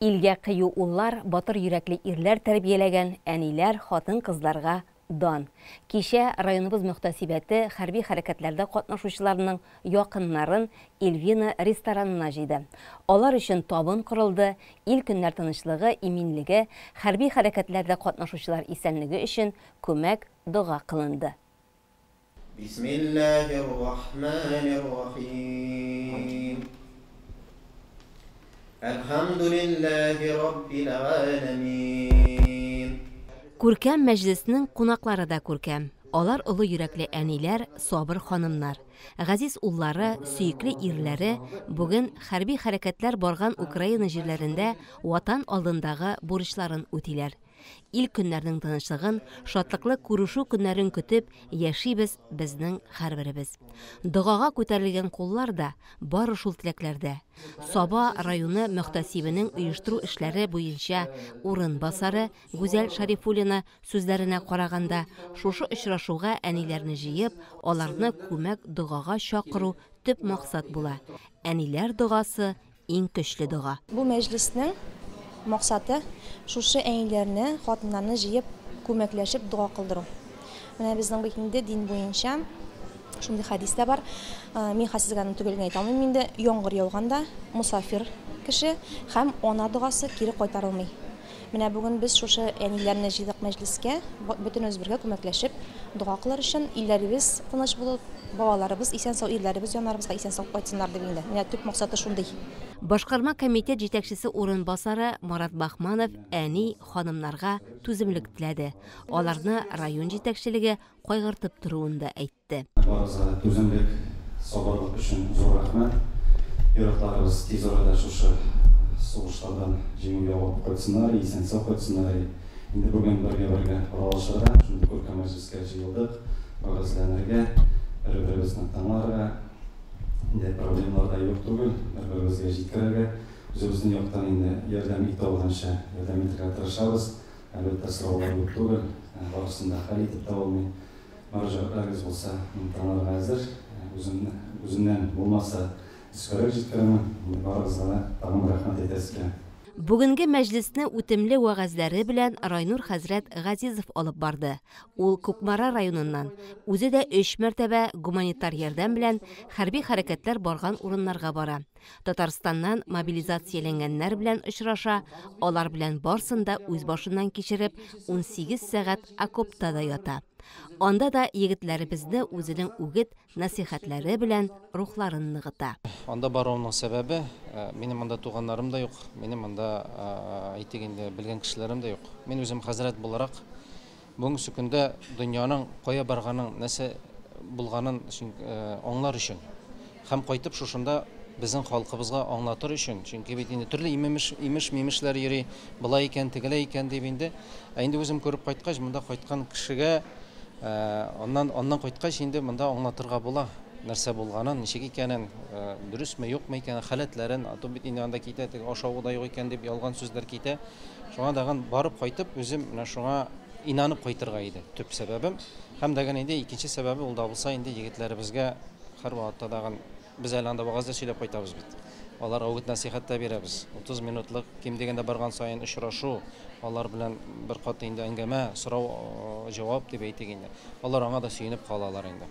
Илгә кыю уллар, батыр йөрәкле ирләр тәрбияләгән әниләр, хатын-кызларга дан. Кичә районыбыз мөхтәсибәте хәрби хәрәкәтләрдә катнашучыларның якыннарын Эльвина ресторанына җыйды. Алар өчен табын корылды, ил көннәр тынычлыгы, иминлеге, хәрби хәрәкәтләрдә катнашучылар исәнлеге өчен күмәк, дуга кылынды. Бисмиллахир-рахманир-рахим. Элхамдулиллахи раббил аламин. Күркәм мәҗлеснең кунаклары да күркәм. Алар олы йөрәкле әниләр, сабыр ханымнар. Газиз уллары, сөекле ирләре бүген хәрби хәрәкәтләр барган Украина җирләрендә ватан алдындагы бурычларын үтиләр. Ил көннәрнең тынычлыгын, шатлыклы күрешү көннәрен көтеп яшибез безнең һәрберебез. Дугага күтәрелгән куллар да бары шул теләкләрдә. Саба районы мөхтәсибенең оештыру эшләре буенча урынбасары Гүзәл Шарифуллина сүзләренә караганда, шушы очрашуга әниләрне җыеп, аларны күмәк дугага чакыру төп максат була. Әниләр дугасы иң көчле дуга. Бу мәҗлеснең максаты шушы әниләрне, хатыннарны җыеп, күмәкләшеп дуга кылдыру. Менә безнең битендә дин буенча шундый хадис та бар. Мин хәсизгәнне түгелгә әйтә алмыйм инде. Яңгыр яуганда мусафир кеше һәм ана дугасы кире кайтарылмый. Менә бүген без шушы әниләрне җыйдык мәҗлескә, бөтенебез бергә күмәкләшеп дуга кылыр өчен, илләребез тыныч булып, балаларыбыз исән сау, ирләребез яннарыбызга исән сау кайтсыннар дип инде. Менә төп максаты шундый. Башкарма комитет җитәкчесе урынбасары Марат Бахманов әни ханымнарга түземлек теләде. Аларны район җитәкчелеге кайгыртып торуын да әйтте. Барыгызга түземлек, сабырлык өчен зур рәхмәт. Йөрәкләребез тиз арада шушы сугышлардан җиңүгә алып кайтсыннар, исән сау кайтсыннар. Инде бүген бергә аралашырга, шундый күркәм мәҗлескә җыелдык. Барыгызларга, бер-беребезне тыңларга, инде проблемалар да юк түгел, бер-беребезгә җиткерергә, үзебезнең яктан инде ярдәм итә алганча ярдәм итәргә тырышабыз. Әлбәттә сораулар юк түгел, барысын да хәл итеп тә алмый. Мәрҗәгатьләрегез булса, мин тыңларга әзер, үземнән булмаса эскәрәк җиткерәмен. Барыгызга тагын рәхмәт әйтәсем. Бүгенге мәҗлесне үтемле вәгазьләре белән Райнур хәзрәт Газизов алып барды. Ул Кукмара районыннан. Үзе дә 3 мәртәбә гуманитар ярдәм белән хәрби хәрәкәтләр барган урыннарга бара. Татарстаннан мобилизацияләнгәннәр белән очраша, алар белән барсын да үз башыннан кичереп 18 сәгать окопта да ята. Анда да егетләребезне үзенең үгет насихатлары белән рухларын ныгыта. Анда баруымның сәбәбе, минем анда туганнарым да юк, минем анда әйтегендә белгән кешеләрем дә юк. Мин үзем хәзрәт буларак бүгенге көндә дөньяның кая барганын, нәрсә булганын аңлар өчен һәм кайтып шушында безнең халкыбызга аңлатыр өчен, чөнки бит инде төрле имеш-мимешләр йөри, булай икән, тегеләй икән дип инде. Инде үзем күреп кайткач, монда кайткан кешегә Ondan кайткач инде монда аңлатырга була нәрсә булганын, ничек икәнен, дөресме, юкмы икәнен, халәтләрен, аты бит инде анда китә, ашавы да юк икән дип ялган сүзләр китә. Шуңа даган барып кайтып, үзем менә шуңа инанып кайтырга иде. Төп сәбәбем һәм даган инде икенче сәбәбе ул да булса инде егетләребезгә һәр вакытта даган без әле анда вагызда сөйләп кайтабыз бит. Алар үгет насихат та бирәбез. 30 минутлык ким дигәндә барган саен очрашу, алар белән бер кат инде әңгәмә, сорау, җавап дип әйтик инде. Алар аңа да сөенеп калалар инде.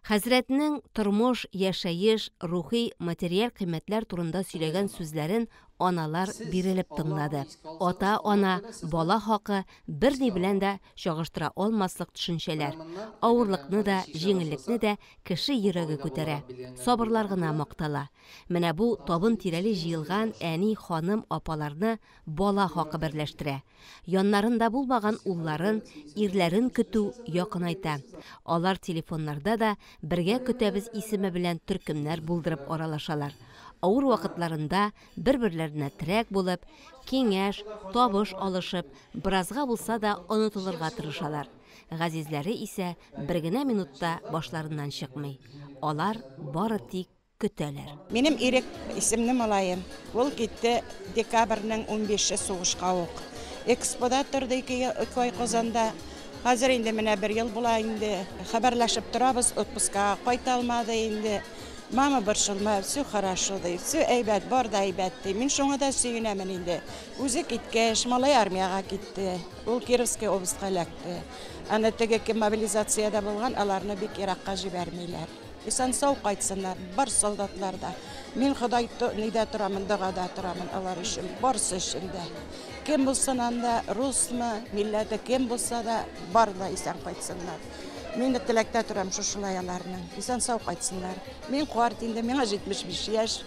Хәзрәтнең тормыш, яшәеш, рухи, материаль кыйммәтләр турында сөйләгән сүзләрен аналар бирелеп тыңлады. Ата-ана, бала хакы берни белән дә чагыштыра алмаслык төшенчәләр. Авырлыкны да, җиңеллекне дә кеше йөрәге күтәрә. Сабырлар гына мактала. Менә бу табын тирәле җыелган әни, ханым, апаларны бала хакы берләштерә. Яннарында булмаган улларын, ирләрен көтү якынайта. Алар телефоннарда да бергә көтәбез исеме белән төркемнәр булдырып аралашалар. Авыр вакытларында бер-берләренә терәк булып, киңәш, табыш алышып, биразга булса да онытылырга тырышалар. Газизләре исә бер генә минутта башларыннан чыкмый. Алар бары тик көтәләр. Минем Ирек исемле малаем. Ул китте декабрьнең 15-е сугышка ук. Экспода торды 2 ай Казанда. Хәзер инде менә 1 ел була инде. Хәбәрләшеп торабыз, отпуска кайта алмады инде. Mama borçulma, все хорошо dey, все әйбәт, бар да әйбәт dey. Мин шуңа да сөйінәмен инде. Үзе киткәч, малай армияга китте. Ул Кировский областька эләкте. Аны теге мобилизацияда булган, аларны бик еракка җибәрмиләр. Исән сау кайтсыннар, бар солдатлар да. Мин Ходай нидә торамын, дагада торамын алар өчен, барсы өчен дә. Кем булсын анда, русмы, милләте кем булса да, бар да исән кайтсыннар. Мин теләктә торам шушылай аларның. Исән сау кайтсыннар. Мин куарт инде, миңа 75 яшь.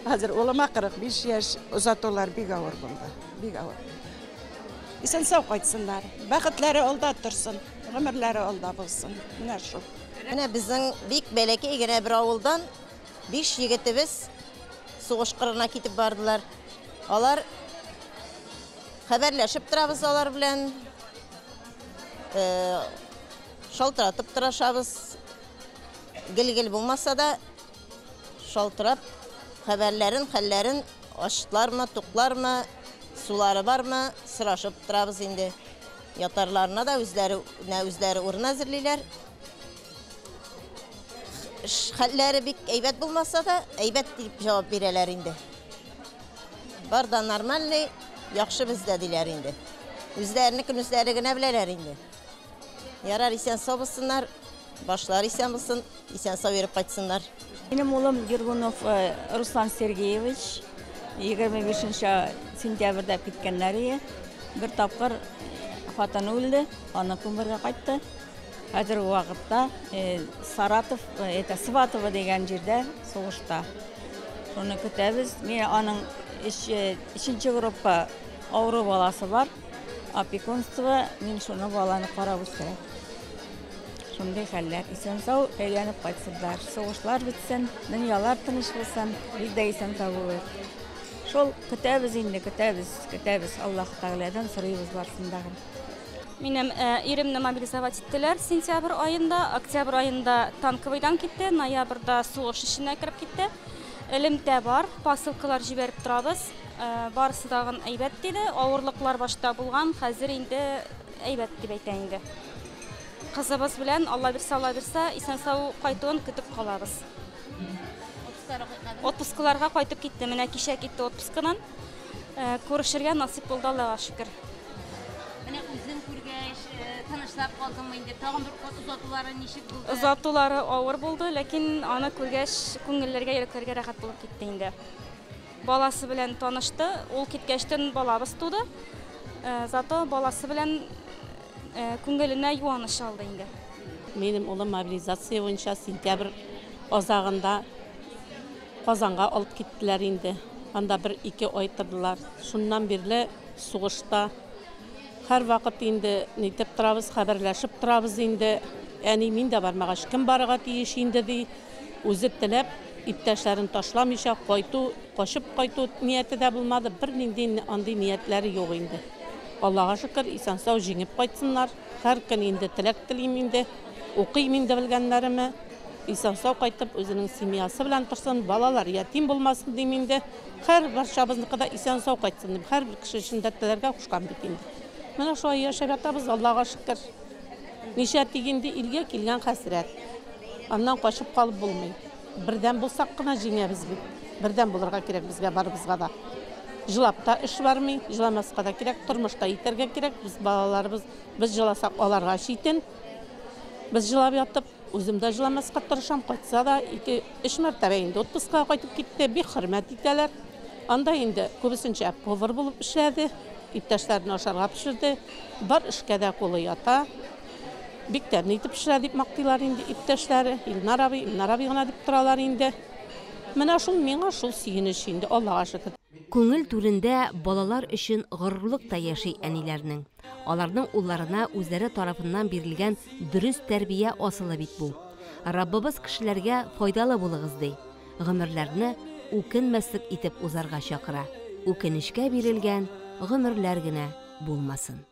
Хәзер улыма 45 яшь. Озатулар бик авыр булды. Бик авыр. Исән сау кайтсыннар. Бәхетләре алда торсын, гомерләре алда булсын. Менә шул. Менә безнең бик бәләкәй генә бер авылдан 5 егетебез сугыш кырына китеп бардылар. Алар хәбәрләшеп торабыз алар белән. Шалтыратып тырышабыз. Гел-гел булмаса да шалтырап хәбәрләрен, хәлләрен ачлармы, туклармы, сулары бармы сорашып торабыз инде. Ятарларына да үзләре урын әзерлиләр. Хәлләре бик әйбәт булмаса да, әйбәт дип җавап бирәләр инде. Бар да нормальный, яхшы бездә диләр инде. Үзләренекен үзләре генә беләләр инде. Ярар исән сау булсыннар, башлары исән булсын, исән сау йөреп кайтсыннар. Минем улым Гергунов Руслан Сергеевич 25 сентябрьдә киткәннәр. Бер тапкыр хатыны үлде, аны күмергә кайтты. Хәзер вакытта Саратов, Сватово дигән җирдә сугышта. Шуны көтәбез. Мен аның 3нче группа авыру баласы бар. Опекунство, мин шуны баланы карап үстерәм. Шундай хәлләр. Исән сау әйләнеп кайтсыннар. Сугышлар бетсен, дөньялар тыныч булсын, без дә исән сау булыйк. Шул көтәбез инде, көтәбез. Аллаһ Тәгаләдән сорыйбыз барсындагы. Минем иремне мобилизовать иттеләр сентябрь айында, октябрь айында танковыйдан китте, ноябрьдә сугыш эшенә кирип китте. Элемдә бар, посылкалар җибәреп торабыз. Барысы дагын әйбәт диде. Авырлыклар башта булган, хәзер инде әйбәт дип әйтә инде. Кызыбыз белән Алла бирсә, исән сау кайтуын көтеп калабыз. Отпускаларга кайтып китте. Менә кичә китте отпускадан. Күрешергә насип булды, Аллага шөкер. Менә үзен күргәч, танышлап калдым инде. Тагын бер озатулары ничек булды? Озатулары авыр булды, ләкин аны күргәч күңелләргә, йөрәкләргә рәхәт булып китте инде. Баласы белән танышты, ул киткәчтән балабыз туды. Зато баласы белән күңеленә юаныш алды инде. Минем улым мобилизация буенча сентябрь азагында Казанга алып киттеләр инде. Анда 1-2 ай тордылар. Шуннан бирле сугышта һәр вакыт инде нитеп торабыз, хәбәрләшеп торабыз инде. Әни мин дә бармагач кем барырга тиеш инде ди. Үзе теләп иптәшләрен ташламыйча кашып кайту нияте дә булмады. Бернинди андый ниятләре юк инде. Аллага шөкер, исән сау җиңеп кайтсыннар. Һәр көн инде теләк телим инде. Укыйм инде белгәннәремне. Исән сау кайтып үзенең семьясы белән торсын, балалар ятим булмасын дим инде. Һәр барчабызныкы да исән сау кайтсын дип, һәр бер кеше өчен дә теләргә кушкан бит инде. Менә шулай яшәп ятабыз, Аллага шөкер. Ничә тигенде илгә килгән хәсрәт. Аннан качып калып булмый. Бердән булсак кына җиңәбез бит. Бердән булырга кирәк безгә барыбызга да. Җылап та эш бармый, җыламаска да кирәк, тормышта итәргә кирәк. Без балаларыбыз, без җыласак аларга читен. Без җылап ятып, үзем дә җыламаска тырышам, кайтса да 2-3 мәртәбә инде отпускка кайтып китте, бик хөрмәт итәләр. Анда инде күбесенчә повар булып эшләде, иптәшләрне ашарга пешерде. Бар эшкә дә кулы ята. Бик тәмле итеп пешерә дип мактыйлар инде иптәшләре. Илнар абый гына дип торалар инде. Менә шул миңа шул сөенеч инде, Аллага шөкер. Күңел түрендә балалар өчен горурлык та яши әниләрнең. Аларның улларына үзләре тарафыннан бирелгән дөрес тәрбия асылы бит бу. Раббыбыз кешеләргә файдалы булыгыз ди. Гомерләрне үкенмәслек итеп узарга чакыра. Үкенешкә бирелгән гомерләр генә булмасын.